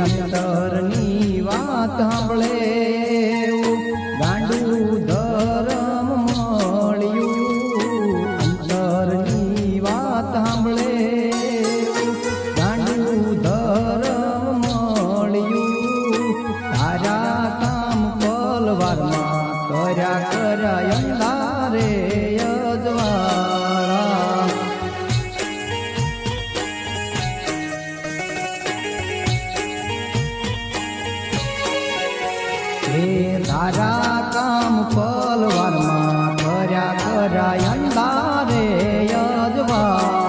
અંતરની વાત સાંભળે ગાંડું ધરમ મળ્યું. અંતરની વાત સાંભળે ગાંડું ધરમ મળ્યું. તારા કામ પલવારમાં કર્યા અંધારે અજવાળા. તારા કામ પલવારમાં કર્યા અંધારે અજવાળા.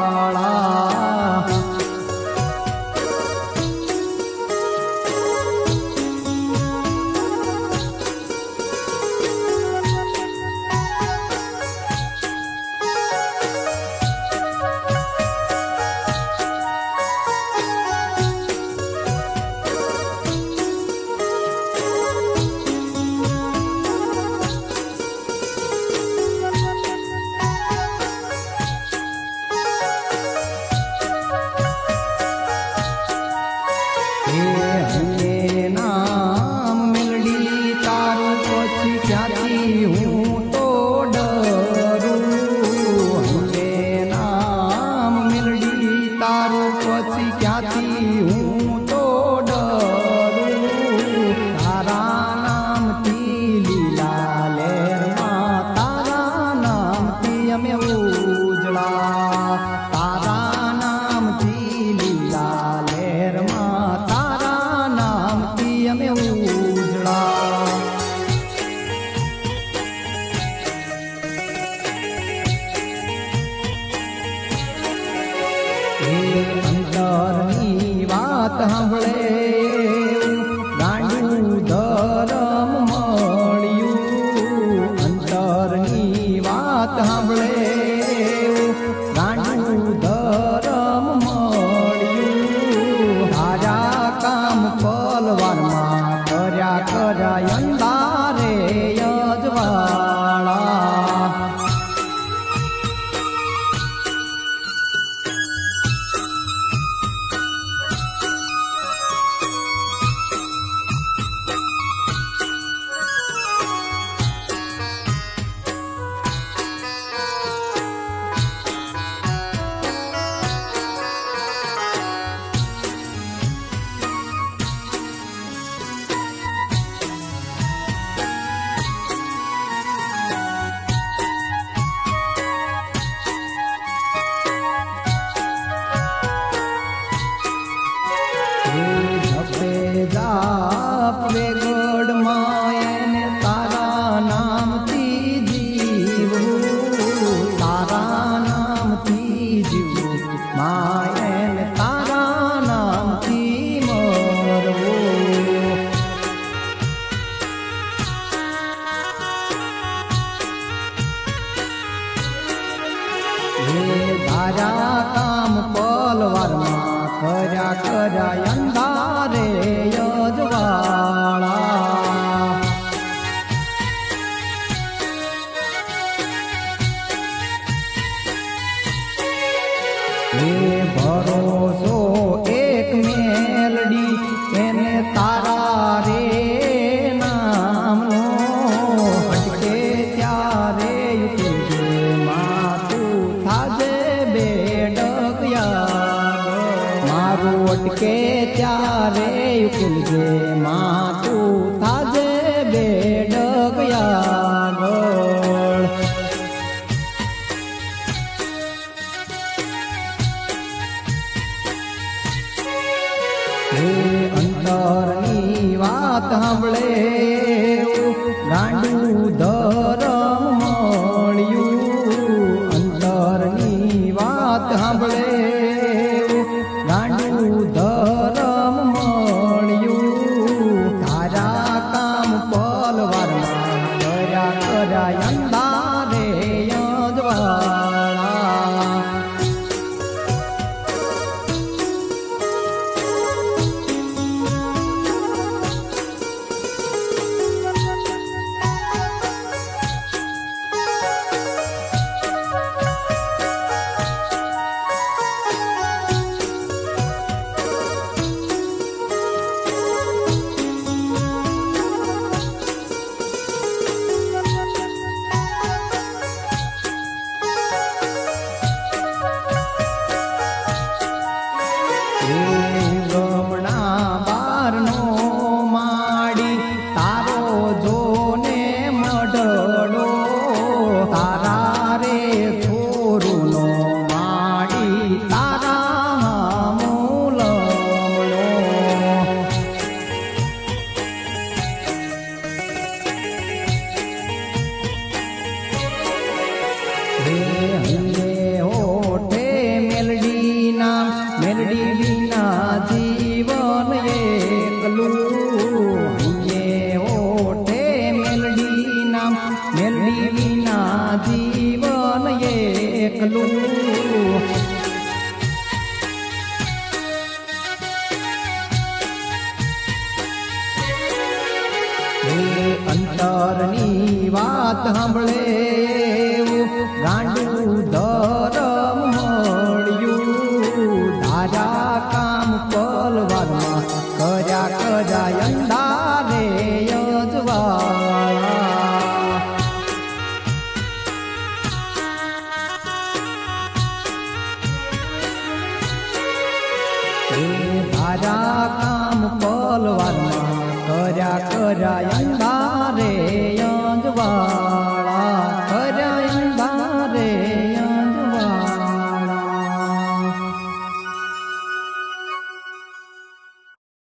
નામ મેળડી તારું પછી ક્યાંથી હું તો ડરું. હે નામ મેળડી તારું પછી ક્યાંથી હું તો ડરું. તારા નામથી લીલા લહેરમાં તારા નામથી અમે ઉજળા. તારા નામથી લીલા લહેરમાં તારા નામથી અમે ઉજળા. અંતરની વાત સાંભળે ગાંડું ધરમ મળ્યું. અંતરની વાત સાંભળે ગાંડું ધરમ મળ્યું. તારા કામ પલવારમાં કર્યા અંધારે અજવાળા. જાપે ગઢમાં એને તારા નામથી જીવું. તારા નામથી જીવું માં એને તારા નામથી મરવું. તારા કામ પલવારમાં કર્યા અંધારે અજવાળા. ભરોસો એક મેલડી એને તારા રે નામનો. હટકે ત્યારે યુકે માતું થાજે બેડકયા. મારું અટકે ત્યારે યુકુલજે માતું થાજે બેડકયા. હે અંતરની વાત સાંભળે ગાંડું ધરમ મળ્યું અંતરની વાત સાંભળે ગાંડું ધરમ મળ્યું તારા કામ પલવારમાં કર્યા કર્યા અંધારે અજવાળા ગમણા બારનો માડી તારો જોને મઢડો તારા રે છોરુનો માડી તારા મૂલમડો હે હૈયે હોઠે મેલડી નામ મેલડી વિના જીવન એકલું હૈયે હોઠે મેલડી નામ મેલડી વિના જીવન એકલું હે અંતરની વાત સાંભળે ગાંડું ધરમ મળ્યું તારા કામ પલવારમાં કર્યા કર્યા અંધારે અજવાળા હે તારા કામ પલવારમાં કર્યા કર્યા